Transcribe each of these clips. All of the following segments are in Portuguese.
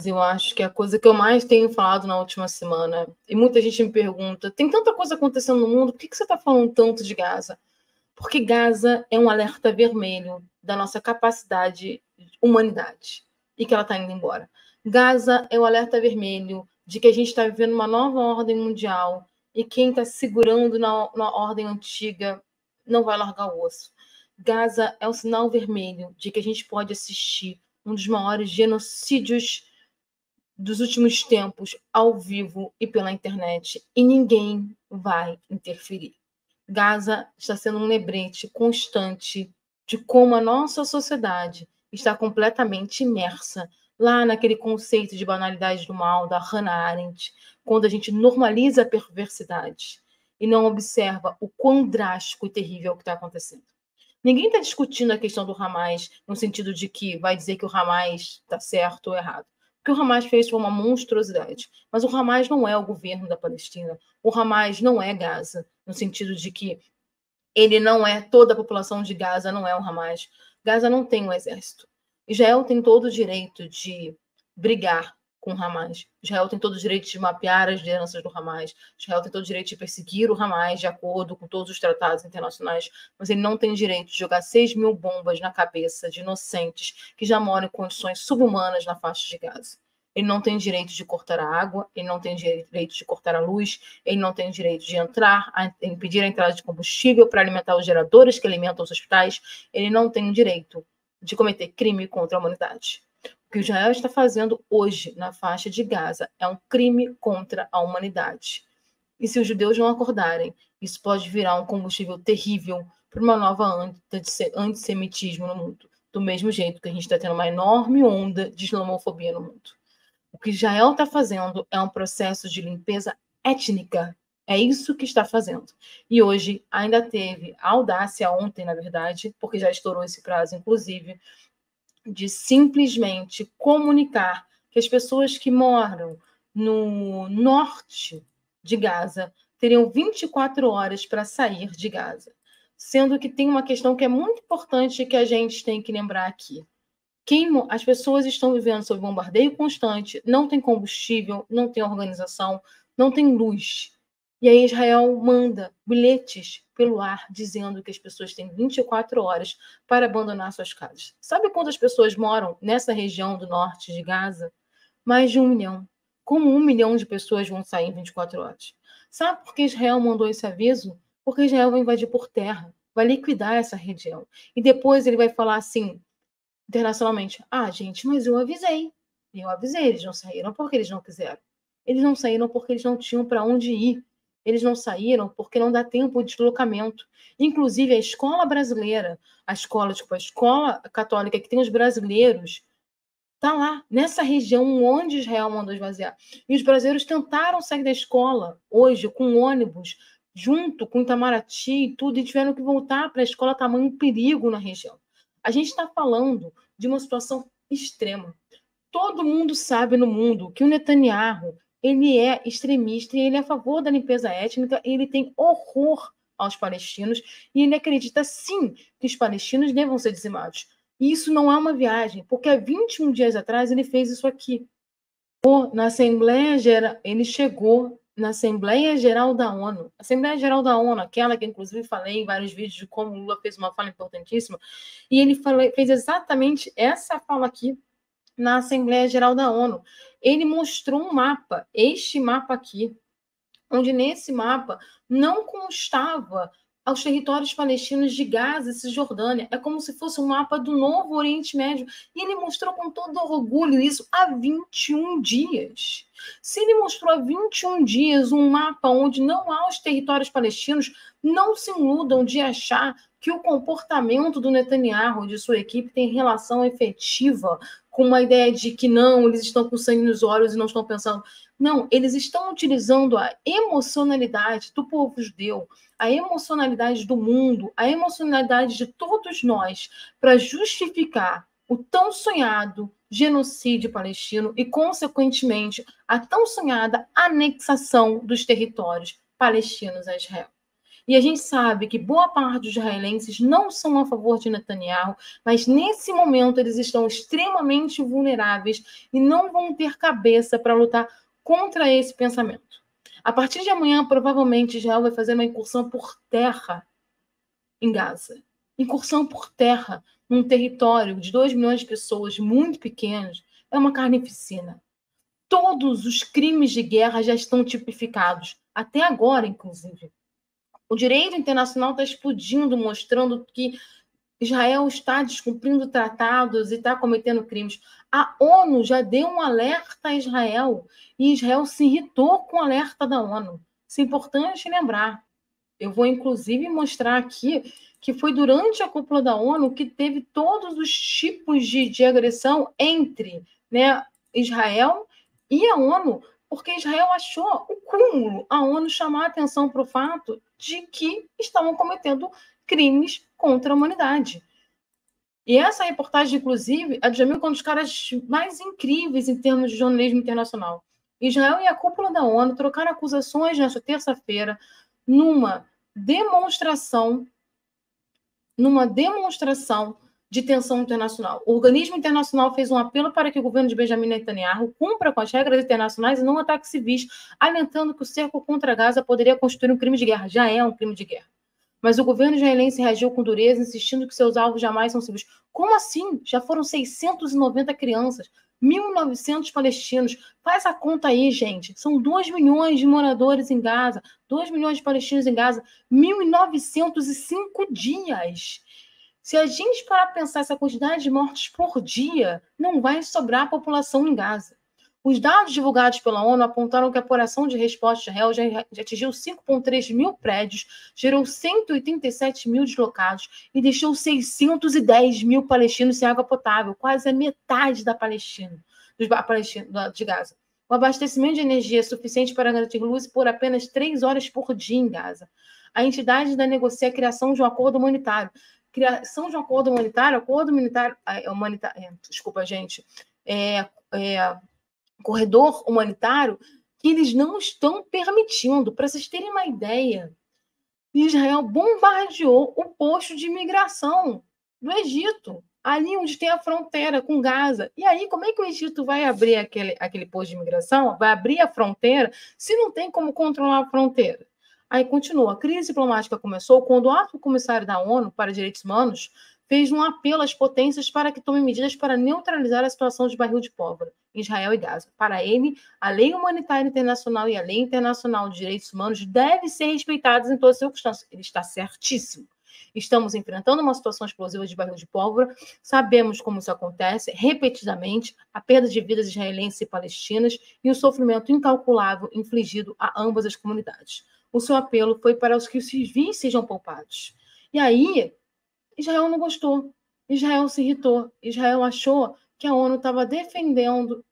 Eu acho que é a coisa que eu mais tenho falado na última semana, e muita gente me pergunta, tem tanta coisa acontecendo no mundo, por que você está falando tanto de Gaza? Porque Gaza é um alerta vermelho da nossa capacidade de humanidade e que ela está indo embora. Gaza é o alerta vermelho de que a gente está vivendo uma nova ordem mundial e quem está segurando na ordem antiga não vai largar o osso. Gaza é o sinal vermelho de que a gente pode assistir um dos maiores genocídios dos últimos tempos ao vivo e pela internet e ninguém vai interferir. Gaza está sendo um lembrete constante de como a nossa sociedade está completamente imersa lá naquele conceito de banalidade do mal da Hannah Arendt, quando a gente normaliza a perversidade e não observa o quão drástico e terrível que está acontecendo. Ninguém está discutindo a questão do Hamas no sentido de que vai dizer que o Hamas está certo ou errado. O que o Hamas fez foi uma monstruosidade. Mas o Hamas não é o governo da Palestina. O Hamas não é Gaza, no sentido de que ele não é toda a população de Gaza, não é o Hamas. Gaza não tem um exército. Israel tem todo o direito de brigar com o Hamas. Israel tem todo o direito de mapear as lideranças do Hamas. Israel tem todo o direito de perseguir o Hamas de acordo com todos os tratados internacionais, mas ele não tem direito de jogar 6 mil bombas na cabeça de inocentes que já moram em condições subhumanas na faixa de Gaza. Ele não tem direito de cortar a água, ele não tem direito de cortar a luz, ele não tem direito de impedir a entrada de combustível para alimentar os geradores que alimentam os hospitais, ele não tem direito de cometer crime contra a humanidade. O que Israel está fazendo hoje na faixa de Gaza é um crime contra a humanidade. E se os judeus não acordarem, isso pode virar um combustível terrível para uma nova onda de antissemitismo no mundo. Do mesmo jeito que a gente está tendo uma enorme onda de islamofobia no mundo. O que Israel está fazendo é um processo de limpeza étnica. É isso que está fazendo. E hoje ainda teve a audácia, ontem, na verdade, porque já estourou esse prazo, inclusive, de simplesmente comunicar que as pessoas que moram no norte de Gaza teriam 24 horas para sair de Gaza. Sendo que tem uma questão que é muito importante que a gente tem que lembrar aqui. As pessoas estão vivendo sob bombardeio constante, não tem combustível, não tem organização, não tem luz. E aí Israel manda bilhetes pelo ar dizendo que as pessoas têm 24 horas para abandonar suas casas. Sabe quantas pessoas moram nessa região do norte de Gaza? Mais de 1 milhão. Como 1 milhão de pessoas vão sair em 24 horas? Sabe por que Israel mandou esse aviso? Porque Israel vai invadir por terra, vai liquidar essa região. E depois ele vai falar assim, internacionalmente, gente, mas eu avisei, eles não saíram porque eles não quiseram. Eles não saíram porque eles não tinham para onde ir. Eles não saíram porque não dá tempo de deslocamento. Inclusive, a escola brasileira, a escola católica que tem os brasileiros, está lá, nessa região onde Israel mandou esvaziar. E os brasileiros tentaram sair da escola hoje com ônibus, junto com Itamaraty e tudo, e tiveram que voltar para a escola, tamanho perigo na região. A gente está falando de uma situação extrema. Todo mundo sabe no mundo que o Netanyahu ele é extremista e ele é a favor da limpeza étnica, ele tem horror aos palestinos e ele acredita, sim, que os palestinos devam ser dizimados. E isso não é uma viagem, porque há 21 dias atrás ele fez isso aqui. Na Assembleia Geral, ele chegou na Assembleia Geral da ONU. Assembleia Geral da ONU, aquela que inclusive falei em vários vídeos de como Lula fez uma fala importantíssima, e ele fez exatamente essa fala aqui na Assembleia Geral da ONU. Ele mostrou um mapa, este mapa aqui, onde nesse mapa não constava aos territórios palestinos de Gaza e Cisjordânia. É como se fosse um mapa do novo Oriente Médio. E ele mostrou com todo orgulho isso há 21 dias. Se ele mostrou há 21 dias um mapa onde não há os territórios palestinos, não se iludam de achar que o comportamento do Netanyahu e de sua equipe tem relação efetiva com uma ideia de que não, eles estão com sangue nos olhos e não estão pensando. Não, eles estão utilizando a emocionalidade do povo judeu, a emocionalidade do mundo, a emocionalidade de todos nós para justificar o tão sonhado genocídio palestino e, consequentemente, a tão sonhada anexação dos territórios palestinos a Israel. E a gente sabe que boa parte dos israelenses não são a favor de Netanyahu, mas nesse momento eles estão extremamente vulneráveis e não vão ter cabeça para lutar contra esse pensamento. A partir de amanhã, provavelmente, Israel vai fazer uma incursão por terra em Gaza. Incursão por terra num território de 2 milhões de pessoas muito pequenos é uma carnificina. Todos os crimes de guerra já estão tipificados, até agora, inclusive. O direito internacional está explodindo, mostrando que Israel está descumprindo tratados e está cometendo crimes. A ONU já deu um alerta a Israel e Israel se irritou com o alerta da ONU. Isso é importante lembrar. Eu vou, inclusive, mostrar aqui que foi durante a cúpula da ONU que teve todos os tipos de agressão entre, né, Israel e a ONU, porque Israel achou o cúmulo a ONU chamar a atenção para o fato de que estavam cometendo crimes contra a humanidade. E essa reportagem, inclusive, a Jamil é um dos caras mais incríveis em termos de jornalismo internacional. Israel e a cúpula da ONU trocaram acusações nesta terça-feira numa demonstração de tensão internacional. O organismo internacional fez um apelo para que o governo de Benjamin Netanyahu cumpra com as regras internacionais e não ataque civis, alentando que o cerco contra Gaza poderia constituir um crime de guerra. Já é um crime de guerra. Mas o governo israelense reagiu com dureza, insistindo que seus alvos jamais são civis. Como assim? Já foram 690 crianças, 1.900 palestinos. Faz a conta aí, gente. São 2 milhões de moradores em Gaza, 2 milhões de palestinos em Gaza, 1.905 dias. Se a gente parar para pensar essa quantidade de mortes por dia, não vai sobrar população em Gaza. Os dados divulgados pela ONU apontaram que a apuração de resposta de Israel já atingiu 5,3 mil prédios, gerou 187 mil deslocados e deixou 610 mil palestinos sem água potável, quase a metade da Palestina, de Gaza. O abastecimento de energia é suficiente para garantir luz por apenas 3 horas por dia em Gaza. A entidade ainda negocia a criação de um acordo humanitário. Criação de um acordo humanitário, desculpa, gente, corredor humanitário, que eles não estão permitindo. Para vocês terem uma ideia, Israel bombardeou o posto de imigração do Egito, ali onde tem a fronteira com Gaza. E aí, como é que o Egito vai abrir aquele posto de imigração, vai abrir a fronteira, se não tem como controlar a fronteira? Aí continua. A crise diplomática começou quando o alto comissário da ONU para Direitos Humanos fez um apelo às potências para que tomem medidas para neutralizar a situação de barril de pólvora em Israel e Gaza. Para ele, a lei humanitária internacional e a lei internacional de direitos humanos devem ser respeitadas em todas as circunstâncias. Ele está certíssimo. Estamos enfrentando uma situação explosiva de barril de pólvora, sabemos como isso acontece repetidamente, a perda de vidas israelenses e palestinas e o sofrimento incalculável infligido a ambas as comunidades. O seu apelo foi para os que os civis sejam poupados. E aí, Israel não gostou, Israel se irritou, Israel achou que a ONU estava defendendo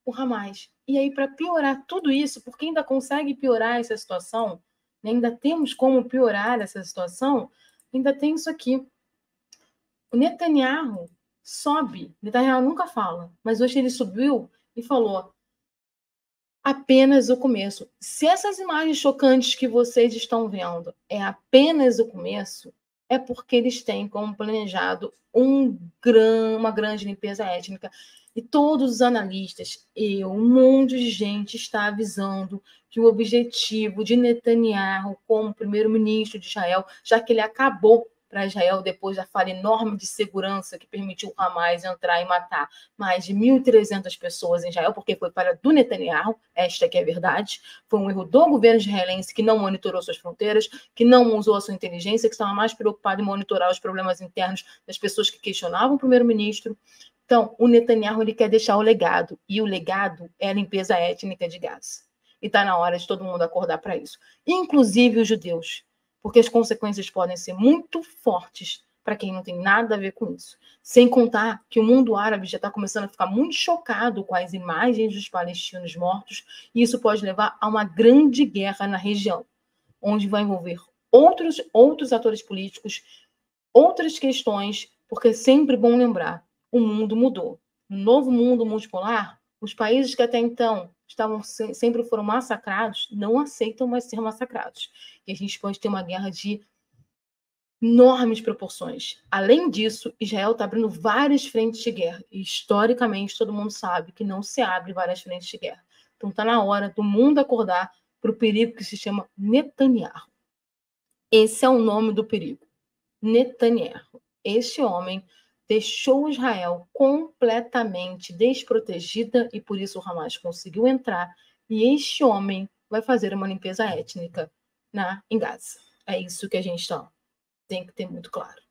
o Hamas. E aí, para piorar tudo isso, porque ainda consegue piorar essa situação, né, ainda temos como piorar essa situação, ainda tem isso aqui. O Netanyahu sobe, Netanyahu nunca fala, mas hoje ele subiu e falou: apenas o começo. Se essas imagens chocantes que vocês estão vendo é apenas o começo, é porque eles têm como planejado uma grande limpeza étnica. E todos os analistas, um monte de gente está avisando que o objetivo de Netanyahu como primeiro-ministro de Israel, já que ele acabou para Israel depois da falha enorme de segurança que permitiu o Hamas entrar e matar mais de 1.300 pessoas em Israel, porque foi para do Netanyahu, esta que é a verdade, foi um erro do governo israelense que não monitorou suas fronteiras, que não usou a sua inteligência, que estava mais preocupado em monitorar os problemas internos das pessoas que questionavam o primeiro-ministro. Então, o Netanyahu ele quer deixar o legado, e o legado é a limpeza étnica de Gaza. E está na hora de todo mundo acordar para isso, inclusive os judeus, porque as consequências podem ser muito fortes para quem não tem nada a ver com isso. Sem contar que o mundo árabe já está começando a ficar muito chocado com as imagens dos palestinos mortos, e isso pode levar a uma grande guerra na região, onde vai envolver outros atores políticos, outras questões, porque é sempre bom lembrar, o mundo mudou. No novo mundo multipolar, Os países que até então sempre foram massacrados não aceitam mais ser massacrados. E a gente pode ter uma guerra de enormes proporções. Além disso, Israel está abrindo várias frentes de guerra. E, historicamente, todo mundo sabe que não se abre várias frentes de guerra. Então está na hora do mundo acordar para o perigo que se chama Netanyahu. Esse é o nome do perigo. Netanyahu. Este homem deixou Israel completamente desprotegida e por isso o Hamas conseguiu entrar. E este homem vai fazer uma limpeza étnica em Gaza. É isso que a gente tem que ter muito claro.